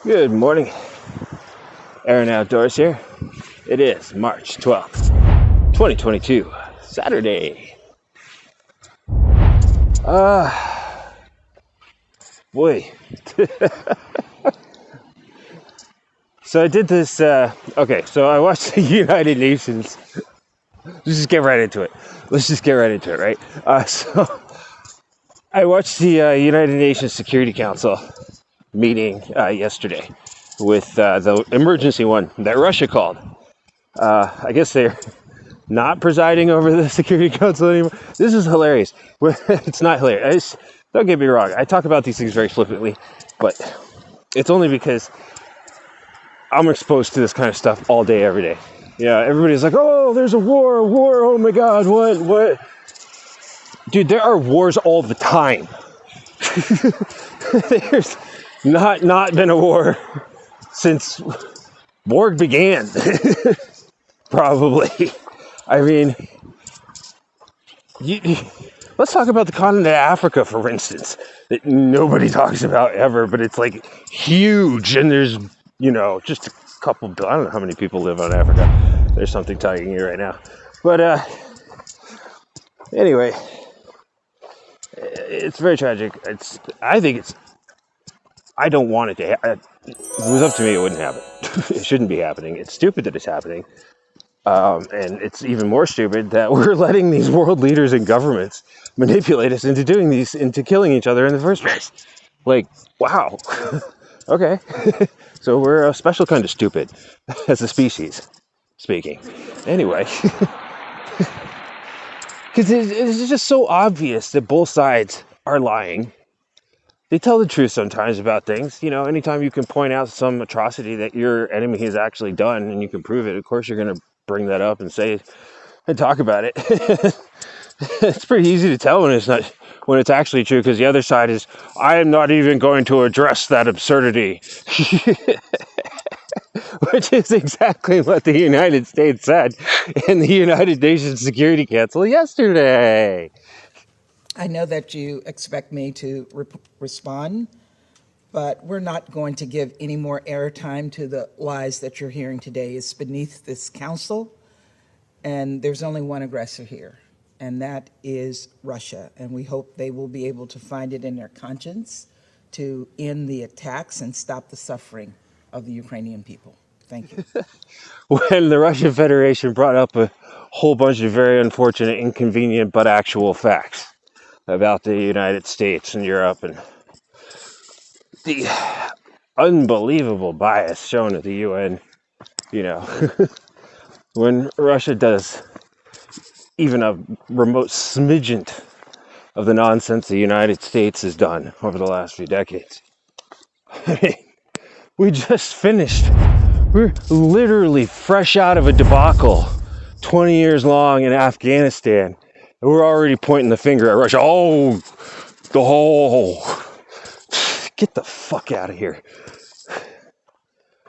Good morning, Aaron Outdoors here. It is March 12th, 2022, Saturday. Boy. So I did this, okay, so I watched the United Nations. Let's just get right into it. Right? So I watched the United Nations Security Council meeting yesterday with the emergency one that Russia called. I guess they're not presiding over the Security Council anymore. This is hilarious. It's not hilarious. Don't get me wrong. I talk about these things very flippantly, but it's only because I'm exposed to this kind of stuff all day, every day. Yeah, everybody's like, oh, there's a war, oh my God, what? Dude, there are wars all the time. There's not been a war since Borg began, probably. I mean, let's talk about the continent of Africa, for instance, that nobody talks about ever, but it's like huge, and there's, just a couple, I don't know how many people live on Africa. There's something tugging you right now. But anyway, it's very tragic. I don't want it to happen. If it was up to me, it wouldn't happen. It shouldn't be happening. It's stupid that it's happening. And it's even more stupid that we're letting these world leaders and governments manipulate us into killing each other in the first place. Like, wow. Okay. So we're a special kind of stupid as a species, speaking. Anyway. Because it's just so obvious that both sides are lying. They tell the truth sometimes about things. Anytime you can point out some atrocity that your enemy has actually done and you can prove it, of course you're going to bring that up and say and talk about it. It's pretty easy to tell when it's actually true, because the other side is, I am not even going to address that absurdity. Which is exactly what the United States said in the United Nations Security Council yesterday. I know that you expect me to respond, but we're not going to give any more airtime to the lies that you're hearing today. It's beneath this council, and there's only one aggressor here, and that is Russia. And we hope they will be able to find it in their conscience to end the attacks and stop the suffering of the Ukrainian people. Thank you. When the Russian Federation brought up a whole bunch of very unfortunate, inconvenient, but actual facts about the United States and Europe and the unbelievable bias shown at the UN, when Russia does even a remote smidgen of the nonsense the United States has done over the last few decades. I mean, we just finished. We're literally fresh out of a debacle 20 years long in Afghanistan. And we're already pointing the finger at Russia. Oh, the whole... Get the fuck out of here.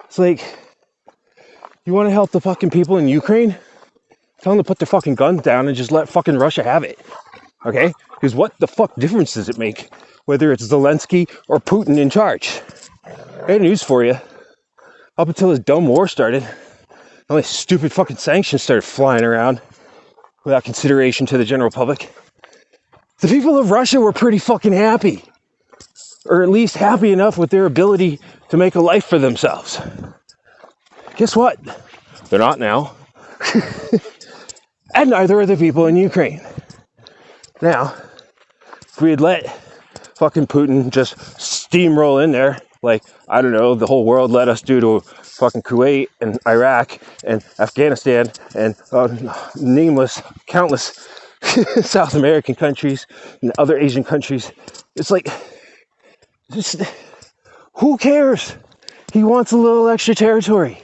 It's like, you want to help the fucking people in Ukraine? Tell them to put their fucking guns down and just let fucking Russia have it. Okay? Because what the fuck difference does it make whether it's Zelensky or Putin in charge? I got news for you. Up until this dumb war started, all these stupid fucking sanctions started flying around without consideration to the general public. The people of Russia were pretty fucking happy. Or at least happy enough with their ability to make a life for themselves. Guess what? They're not now. And neither are the people in Ukraine. Now, if we had let fucking Putin just steamroll in there, like, I don't know, the whole world let us do to fucking Kuwait and Iraq and Afghanistan and countless South American countries and other Asian countries. It's like, who cares? He wants a little extra territory.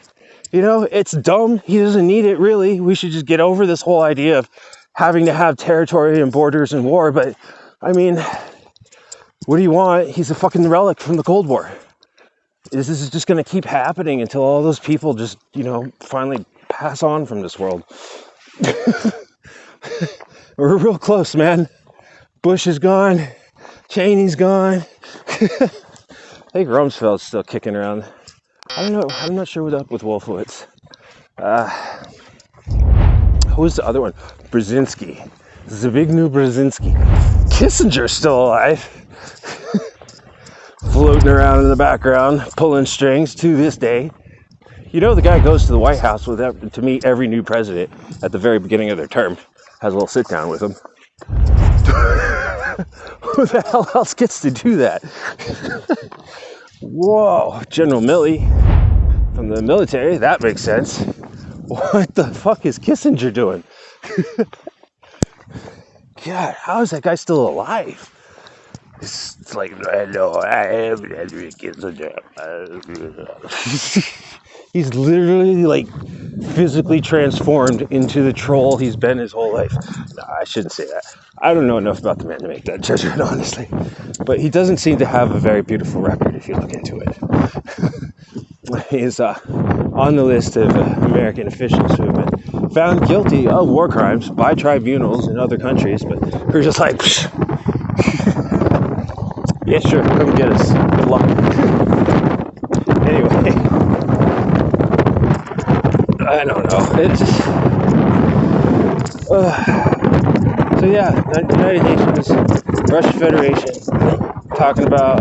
It's dumb. He doesn't need it, really. We should just get over this whole idea of having to have territory and borders and war. But, I mean, what do you want? He's a fucking relic from the Cold War. This is just going to keep happening until all those people just, finally pass on from this world. We're real close, man. Bush is gone. Cheney's gone. I think Rumsfeld's still kicking around. I don't know. I'm not sure what's up with Wolfowitz. Who's the other one? Brzezinski. Zbigniew Brzezinski. Kissinger's still alive. Floating around in the background, pulling strings to this day. You know, the guy goes to the White House to meet every new president at the very beginning of their term. Has a little sit down with him. Who the hell else gets to do that? Whoa, General Milley from the military, that makes sense. What the fuck is Kissinger doing? God, how is that guy still alive? It's like, I know, I am Henry Kissinger. He's literally like physically transformed into the troll he's been his whole life. No, I shouldn't say that. I don't know enough about the man to make that judgment, honestly. But he doesn't seem to have a very beautiful record if you look into it. He's on the list of American officials who have been found guilty of war crimes by tribunals in other countries, but we're just like, yeah, sure, come get us. Good luck. Anyway, I don't know. It's just, so yeah, United Nations, Russian Federation, talking about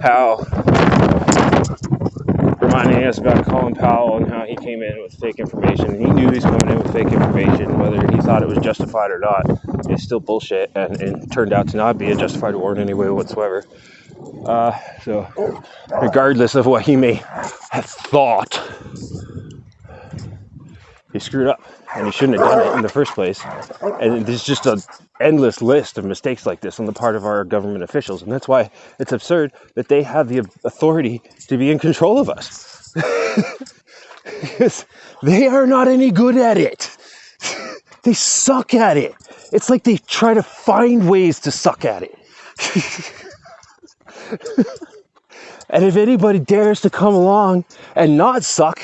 how, reminding us about Colin Powell and how he came in with fake information. He knew he was coming in with fake information, whether he thought it was justified or not. It's still bullshit, and it turned out to not be a justified war in any way whatsoever. So, regardless of what he may have thought, he screwed up, and he shouldn't have done it in the first place. And there's just an endless list of mistakes like this on the part of our government officials, and that's why it's absurd that they have the authority to be in control of us. Because they are not any good at it. They suck at it. It's like they try to find ways to suck at it. And if anybody dares to come along and not suck,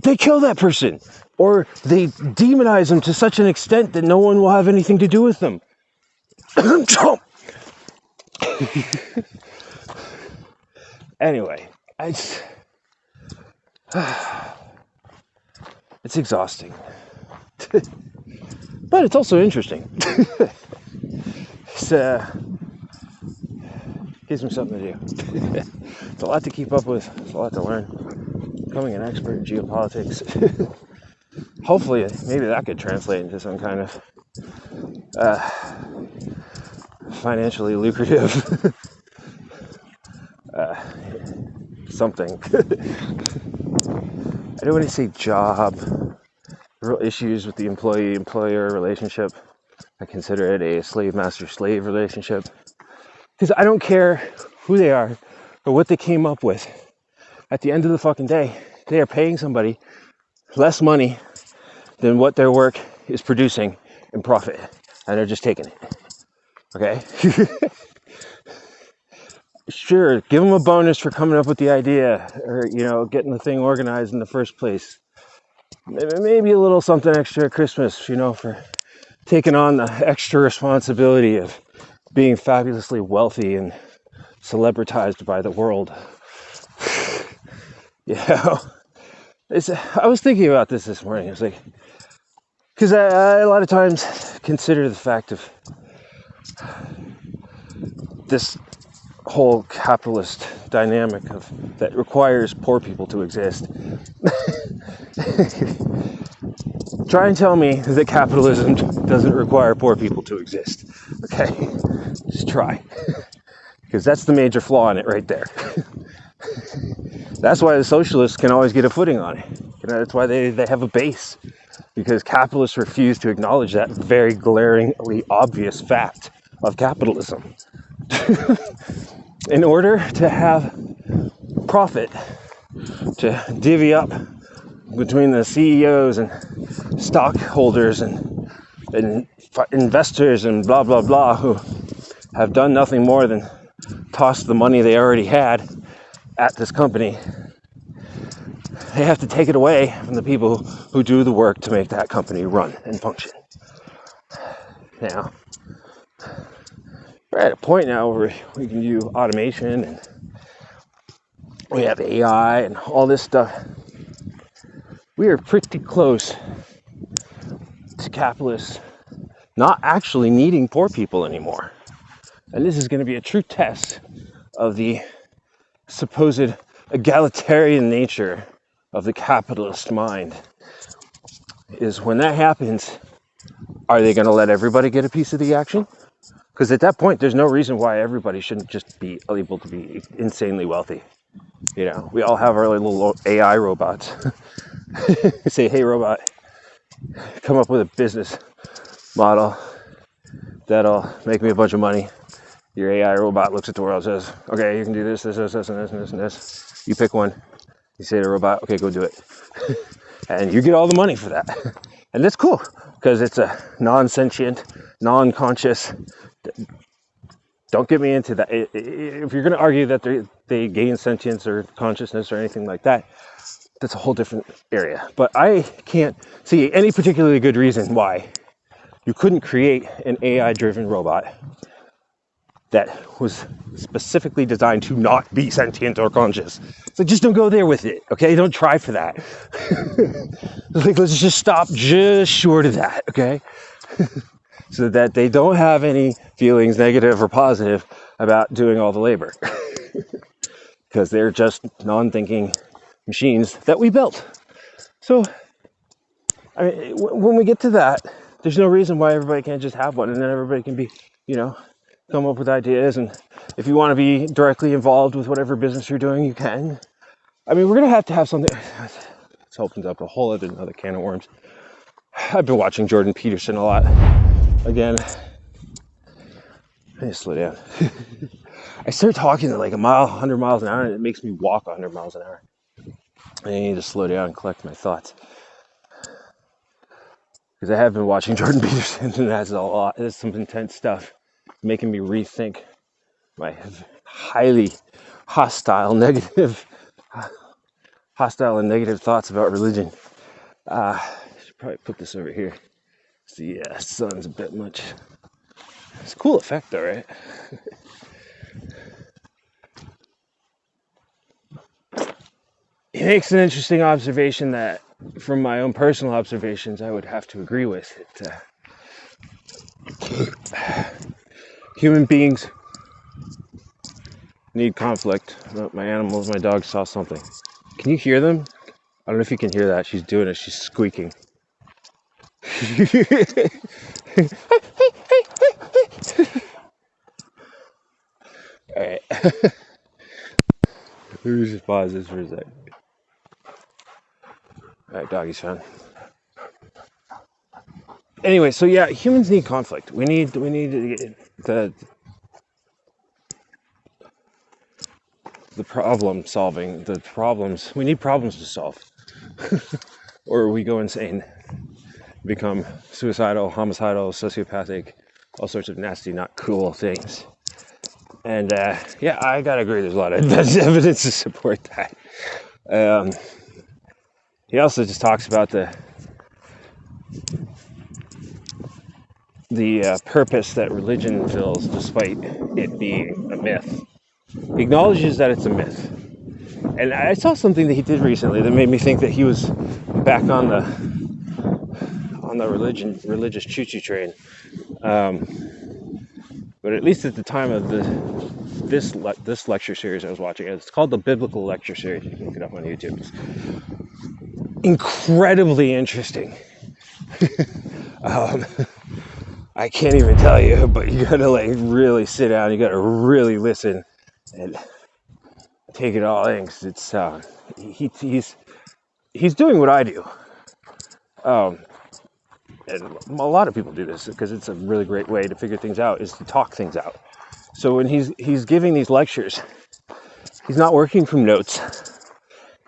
they kill that person. Or they demonize them to such an extent that no one will have anything to do with them. Anyway, it's exhausting. But it's also interesting. It's, gives me something to do. It's a lot to keep up with. It's a lot to learn. Becoming an expert in geopolitics. Hopefully, maybe that could translate into some kind of financially lucrative something. I don't want to say job. Real issues with the employee-employer relationship. I consider it a slave-master-slave relationship. Because I don't care who they are or what they came up with. At the end of the fucking day, they are paying somebody less money than what their work is producing in profit. And they're just taking it. Okay? Sure, give them a bonus for coming up with the idea or, getting the thing organized in the first place. Maybe a little something extra at Christmas, for taking on the extra responsibility of being fabulously wealthy and celebritized by the world. I was thinking about this morning. I was like, because I a lot of times consider the fact of this whole capitalist dynamic that requires poor people to exist. Try and tell me that capitalism doesn't require poor people to exist. Okay? Just try. Because that's the major flaw in it right there. That's why the socialists can always get a footing on it. That's why they have a base. Because capitalists refuse to acknowledge that very glaringly obvious fact of capitalism. In order to have profit, to divvy up between the CEOs and stockholders and investors and blah, blah, blah, who have done nothing more than toss the money they already had at this company, they have to take it away from the people who do the work to make that company run and function. Now, we're at a point now where we can do automation and we have AI and all this stuff. We are pretty close to capitalists not actually needing poor people anymore. And this is going to be a true test of the supposed egalitarian nature of the capitalist mind. Is when that happens, are they going to let everybody get a piece of the action? Because at that point, there's no reason why everybody shouldn't just be able to be insanely wealthy. You know, we all have our little AI robots. Say, hey, robot, come up with a business model that'll make me a bunch of money. Your AI robot looks at the world and says, okay, you can do this, this, this, this, and this, and this, and this. You pick one. You say to the robot, okay, go do it. And you get all the money for that. And that's cool, because it's a non-sentient, non-conscious. Don't get me into that. If you're going to argue that they gain sentience or consciousness or anything like that, that's a whole different area. But I can't see any particularly good reason why you couldn't create an AI-driven robot that was specifically designed to not be sentient or conscious. So just don't go there with it, okay? Don't try for that. Like, let's just stop just short of that, okay? So that they don't have any feelings, negative or positive, about doing all the labor. Because they're just non-thinking machines that we built. So, I mean, when we get to that, there's no reason why everybody can't just have one, and then everybody can be, come up with ideas. And if you want to be directly involved with whatever business you're doing, you can. I mean, we're going to have something. This opens up a whole another can of worms. I've been watching Jordan Peterson a lot. Again, I need to slow down. I start talking at like 100 miles an hour, and it makes me walk 100 miles an hour. I need to slow down and collect my thoughts. Because I have been watching Jordan Peterson, and that's some intense stuff, making me rethink my highly hostile and negative thoughts about religion. I should probably put this over here. See, yeah, sun's a bit much. It's a cool effect though, right? He makes an interesting observation that, from my own personal observations, I would have to agree with. Human beings need conflict. Oh, my animals, my dog saw something. Can you hear them? I don't know if you can hear that. She's doing it. She's squeaking. All right. Let me just pause this for a sec. All right, doggy's fine. Anyway, so yeah, humans need conflict. We need the problem solving, the problems. We need problems to solve, or we go insane, become suicidal, homicidal, sociopathic, all sorts of nasty, not cool things. And yeah, I gotta agree. There's a lot of evidence to support that. He also just talks about the purpose that religion fills, despite it being a myth. He acknowledges that it's a myth. And I saw something that he did recently that made me think that he was back on the religious choo-choo train. But at least at the time of this lecture series I was watching, it's called the Biblical Lecture Series. You can look it up on YouTube. It's incredibly interesting. I can't even tell you, but you gotta really sit down. You gotta really listen and take it all in, because it's he's doing what I do. And a lot of people do this because it's a really great way to figure things out, is to talk things out. So when he's giving these lectures, he's not working from notes,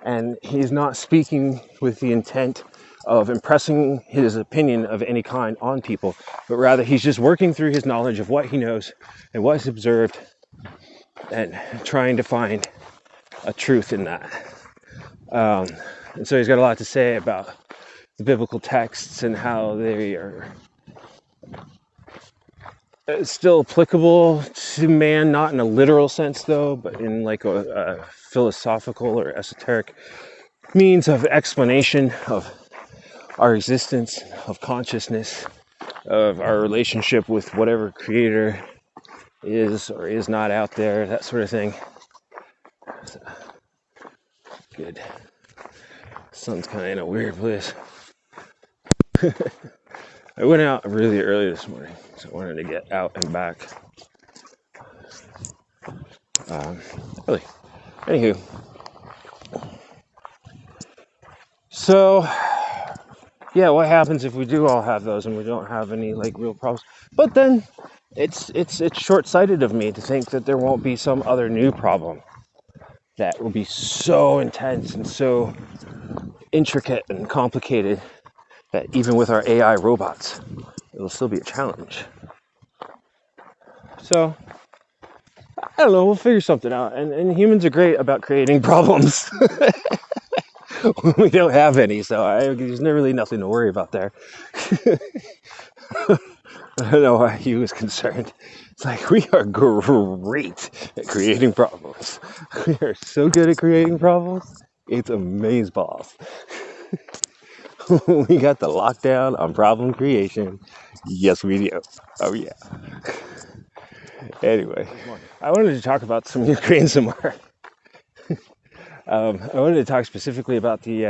and he's not speaking with the intent of impressing his opinion of any kind on people, but rather he's just working through his knowledge of what he knows and what he's observed, and trying to find a truth in that. And so he's got a lot to say about the biblical texts and how they are It's still applicable to man, not in a literal sense though, but in like a philosophical or esoteric means of explanation of our existence, of consciousness, of our relationship with whatever creator is or is not out there, that sort of thing. Good. Sun's kind of in a weird place. I went out really early this morning, so I wanted to get out and back. Really. Anywho. So, yeah, what happens if we do all have those and we don't have any like real problems? But then it's short-sighted of me to think that there won't be some other new problem that will be so intense and so intricate and complicated that even with our AI robots, it'll still be a challenge. So, I don't know, we'll figure something out. And humans are great about creating problems when we don't have any, so there's really nothing to worry about there. I don't know why he was concerned. It's like, we are great at creating problems. We are so good at creating problems. It's amazeballs. We got the lockdown on problem creation. Yes, we do. Oh, yeah. Anyway, I wanted to talk about some Ukraine some more. I wanted to talk specifically about the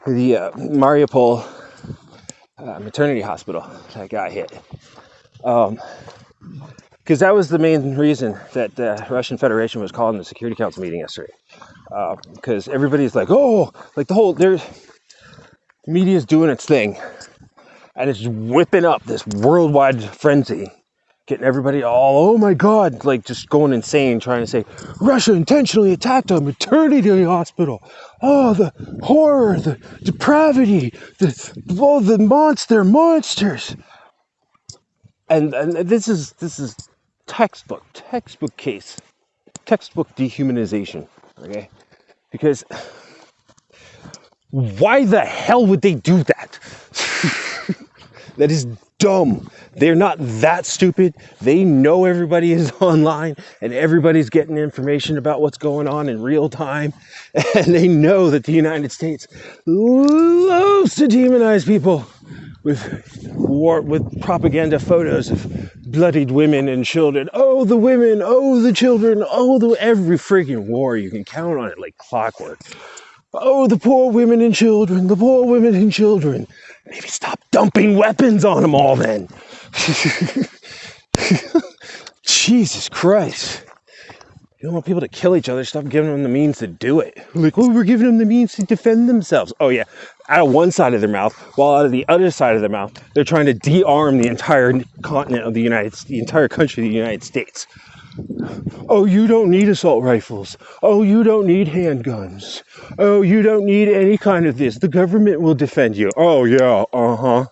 Mariupol maternity hospital that got hit. Because that was the main reason that the Russian Federation was calling the Security Council meeting yesterday. Because everybody's like, oh, like the media's doing its thing. And it's whipping up this worldwide frenzy. Getting everybody all, oh my God, like just going insane, trying to say, Russia intentionally attacked a maternity hospital. Oh, the horror, the depravity, the monsters. And this is textbook case, textbook dehumanization, okay? Because why the hell would they do that? That is dumb. They're not that stupid. They know everybody is online and everybody's getting information about what's going on in real time. And they know that the United States loves to demonize people with propaganda photos of bloodied women and children. Oh, the women. Oh, the children. Oh, every freaking war. You can count on it like clockwork. Oh, the poor women and children. The poor women and children. Maybe stop dumping weapons on them all then. Jesus Christ. You don't want people to kill each other. Stop giving them the means to do it. Like, oh, we're giving them the means to defend themselves. Oh, yeah. Out of one side of their mouth, while out of the other side of their mouth, they're trying to de-arm the entire continent of the entire country of the United States. Oh, you don't need assault rifles. Oh, you don't need handguns. Oh, you don't need any kind of this. The government will defend you. Oh, yeah, uh-huh.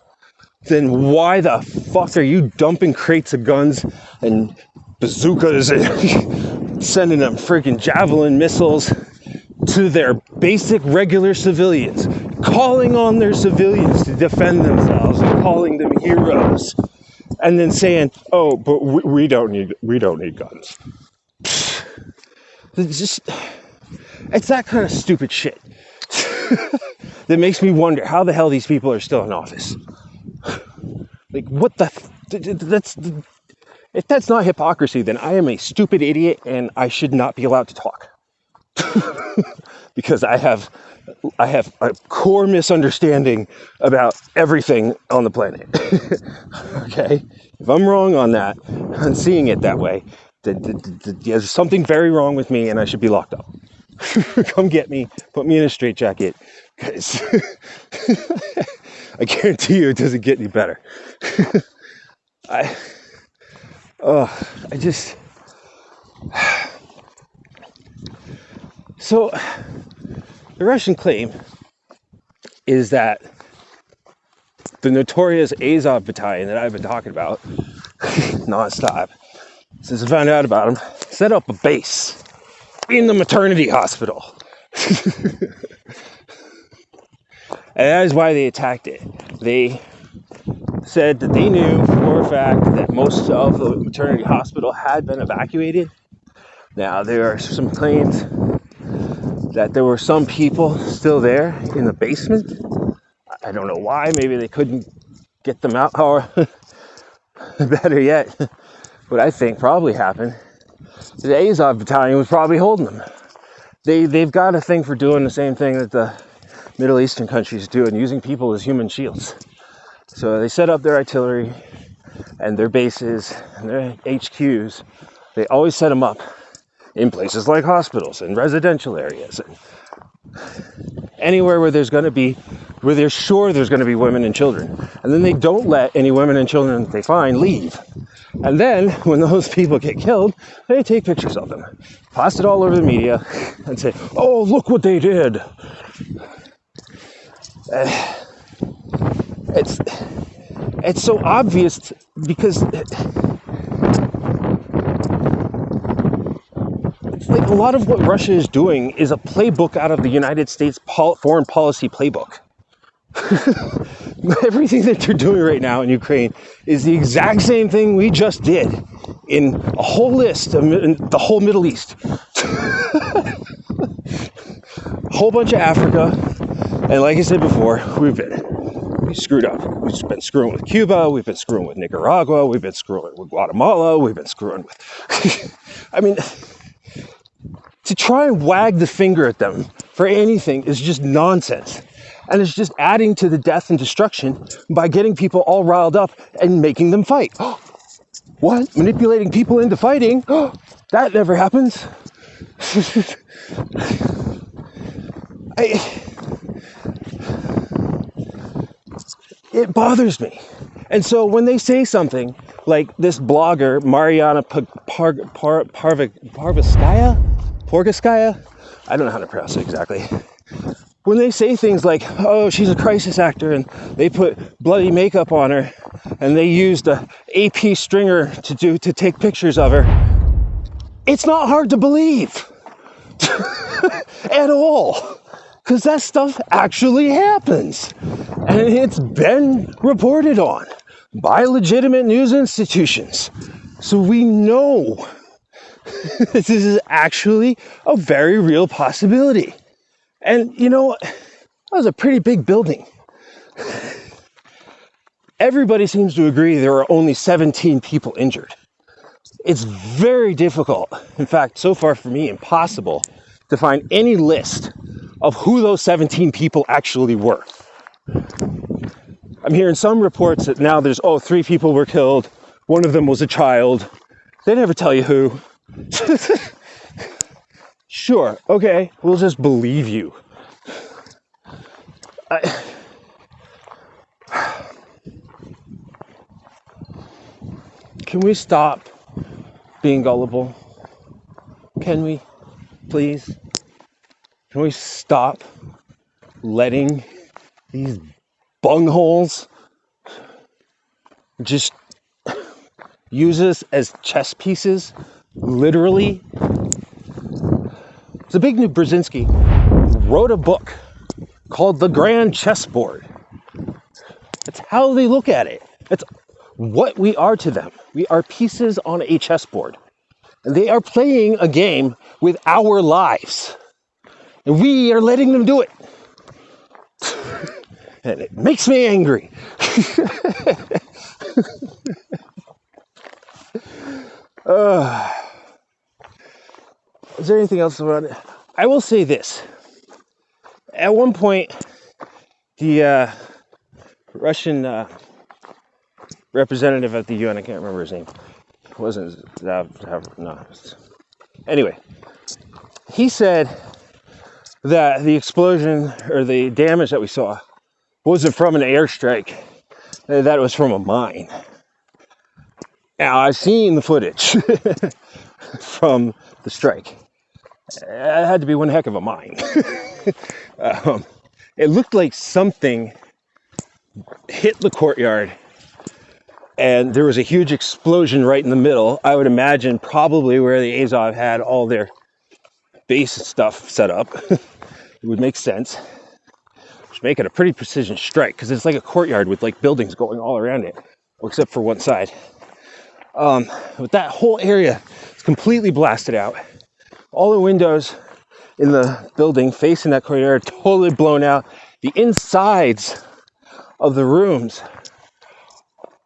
Then why the fuck are you dumping crates of guns and bazookas and sending them freaking javelin missiles to their basic regular civilians, calling on their civilians to defend themselves and calling them heroes? And then saying, "Oh, but we don't need guns." It's that kind of stupid shit that makes me wonder how the hell these people are still in office. Like, what if that's not hypocrisy, then I am a stupid idiot and I should not be allowed to talk. Because I have a core misunderstanding about everything on the planet. Okay? If I'm wrong on that, on seeing it that way, there's something very wrong with me and I should be locked up. Come get me, put me in a straitjacket, because I guarantee you it doesn't get any better. So, the Russian claim is that the notorious Azov battalion that I've been talking about nonstop since I found out about them set up a base in the maternity hospital. And that is why they attacked it. They said that they knew for a fact that most of the maternity hospital had been evacuated. Now, there are some claims that there were some people still there in the basement. I don't know why. Maybe they couldn't get them out. Or better yet, what I think probably happened, the Azov battalion was probably holding them. They've got a thing for doing the same thing that the Middle Eastern countries do, and using people as human shields. So they set up their artillery and their bases and their HQs. They always set them up in places like hospitals and residential areas and anywhere where they're sure there's going to be women and children. And then they don't let any women and children that they find leave. And then when those people get killed, they take pictures of them, post it all over the media, and say, "Oh, look what they did." It's so obvious because it's like a lot of what Russia is doing is a playbook out of the United States foreign policy playbook. Everything that they're doing right now in Ukraine is the exact same thing we just did in a whole list of the whole Middle East. A whole bunch of Africa. And like I said before, we screwed up. We've been screwing with Cuba. We've been screwing with Nicaragua. We've been screwing with Guatemala. We've been screwing with... I mean, to try and wag the finger at them for anything is just nonsense. And it's just adding to the death and destruction by getting people all riled up and making them fight. What? Manipulating people into fighting? That never happens. It bothers me. And so when they say something like this blogger, Mariana Porgaskaya, I don't know how to pronounce it exactly. When they say things like, "Oh, she's a crisis actor," and they put bloody makeup on her, and they used a AP stringer to take pictures of her, it's not hard to believe at all, because that stuff actually happens, and it's been reported on by legitimate news institutions. So we know this is actually a very real possibility. And you know, that was a pretty big building. Everybody seems to agree there are only 17 people injured. It's very difficult, in fact, so far for me, impossible, to find any list of who those 17 people actually were. I'm hearing some reports that now there's, 3 people were killed. One of them was a child. They never tell you who. Sure, okay, we'll just believe you. Can we stop being gullible? Can we, please? Can we stop letting these bungholes just use us as chess pieces, literally? Zbigniew Brzezinski wrote a book called The Grand Chessboard. That's how they look at it. That's what we are to them. We are pieces on a chessboard. And they are playing a game with our lives. And we are letting them do it. And it makes me angry. Is there anything else about it? I will say this. At one point, the Russian representative at the UN, I can't remember his name. It wasn't no. Anyway, he said that the explosion or the damage that we saw wasn't from an airstrike, that it was from a mine. Now, I've seen the footage from the strike. It had to be one heck of a mine. It looked like something hit the courtyard and there was a huge explosion right in the middle. I would imagine probably where the Azov had all their base stuff set up. It would make sense. make it a pretty precision strike because it's like a courtyard with like buildings going all around it, except for one side. But that whole area is completely blasted out. All the windows in the building facing that corridor are totally blown out. The insides of the rooms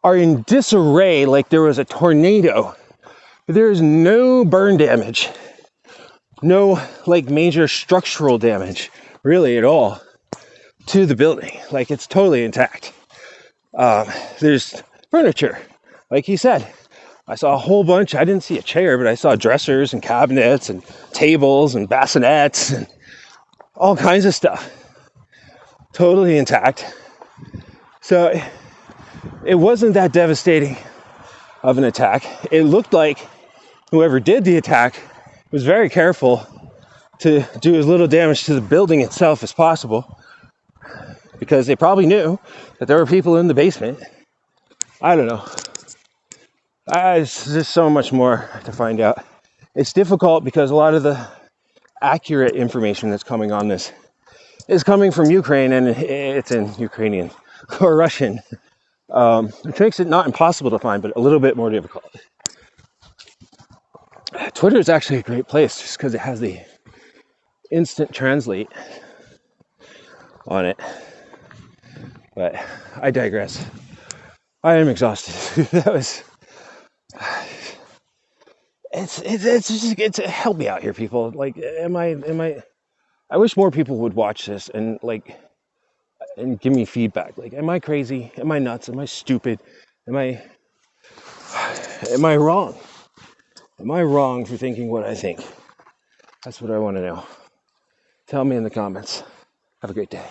are in disarray like there was a tornado. There is no burn damage, no like major structural damage really at all to the building. Like it's totally intact. There's furniture, like he said. I saw a whole bunch. I didn't see a chair, but I saw dressers and cabinets and tables and bassinets and all kinds of stuff. Totally intact. So it wasn't that devastating of an attack. It looked like whoever did the attack was very careful to do as little damage to the building itself as possible, because they probably knew that there were people in the basement. I don't know. There's just so much more to find out. It's difficult because a lot of the accurate information that's coming on this is coming from Ukraine, and it's in Ukrainian or Russian, which makes it not impossible to find, but a little bit more difficult. Twitter is actually a great place just because it has the instant translate on it. But I digress. I am exhausted. That was... It's help me out here, people. Like, I wish more people would watch this and give me feedback. Like, am I crazy? Am I nuts? Am I stupid? Am I wrong? Am I wrong for thinking what I think? That's what I want to know. Tell me in the comments. Have a great day.